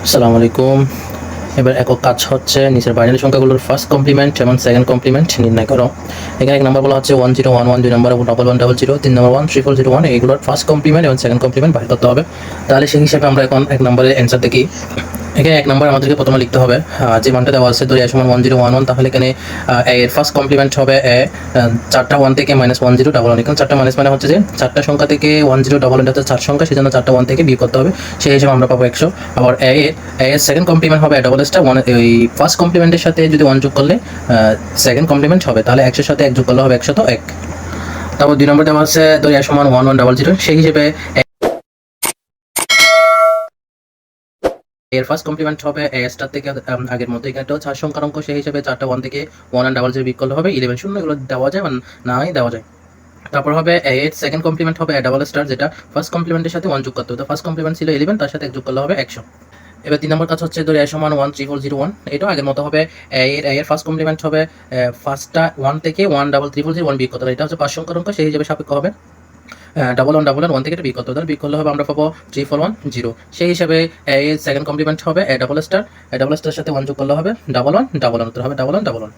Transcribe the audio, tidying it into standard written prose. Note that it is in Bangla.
আসসালামু আলাইকুম। এবার একক কাজ হচ্ছে নিচের বাইনারি সংখ্যাগুলোর ফার্স্ট কমপ্লিমেন্ট এবং সেকেন্ড কমপ্লিমেন্ট নির্ণয় করো। এখানে এক নম্বর বলা হচ্ছে 1011, 2 নম্বর 1100, 3 নম্বর 13401, এইগুলোর ফার্স্ট কমপ্লিমেন্ট এবং সেকেন্ড কমপ্লিমেন্ট বাইর করতে হবে। তাহলে সেই হিসাবে আমরা এখন এক নম্বরের অ্যান্সার দেখি। এখানে এক নম্বর আমাদেরকে প্রথমে লিখতে হবে যে মানটা দেওয়া আছে ধরি সমান 1011, তাহলে এখানে এর ফার্স্ট কমপ্লিমেন্ট হবে চারটা 1 থেকে -1011, এখানে চারটা মাইনাস মানে হচ্ছে যে চারটা সংখ্যা থেকে 1011 হচ্ছে চার সংখ্যা, সেজন্য চারটা 1 থেকে বিয়োগ করতে হবে, সেই হিসেবে আমরা পাবো 100। আবার এর সেকেন্ড কমপ্লিমেন্ট হবে ডবল স্টার ওয়ান, ওই ফার্স্ট কমপ্লিমেন্টের সাথে যদি 1 যোগ করলে সেকেন্ড কমপ্লিমেন্ট হবে, তাহলে 100 সাথে 1 যোগ করলে হবে 101। তারপর 2 নম্বর দেওয়া আছে ধরি সমান 1100, সেই হিসেবে এর ফার্স্ট কমপ্লিমেন্ট হবে এ স্টার থেকে আগের মতো, এখানে একটা 4 সংখ্যার অঙ্ক, সেই হিসেবে চারটা 1 থেকে 1100 বিয়োগ করলে হবে 11 শূন্য, এগুলো দেওয়া যায় বা নাই দেওয়া যায়। তারপর হবে এর সেকেন্ড কমপ্লিমেন্ট হবে ডাবল স্টার, যেটা ফার্স্ট কমপ্লিমেন্টের সাথে 1 যোগ করতে হবে, তো ফার্স্ট কমপ্লিমেন্ট ছিল 11, তার সাথে 1 যোগ করলে হবে 100। এবার 3 নম্বর কাজ হচ্ছে ধরি সমান 13401, এটাও আগের মতো হবে। এর ফার্স্ট কমপ্লিমেন্ট হবে ফার্স্টটা 1 থেকে 13301 বিয়োগ করতে হবে, এটা হচ্ছে 5 সংখ্যার অঙ্ক, সেই হিসেবে সাপেক্ষ হবে ডাবল ওয়ান 1 থেকে বিয়োগ করতে হবে, বিয়োগ করলে হবে আমরা পাবো 3410, সেই হিসাবে এর সেকেন্ড কমপ্লিমেন্ট হবে ডাবল স্টার সাথে 1 যোগ করলে হবে 1111, উত্তর হবে 1111।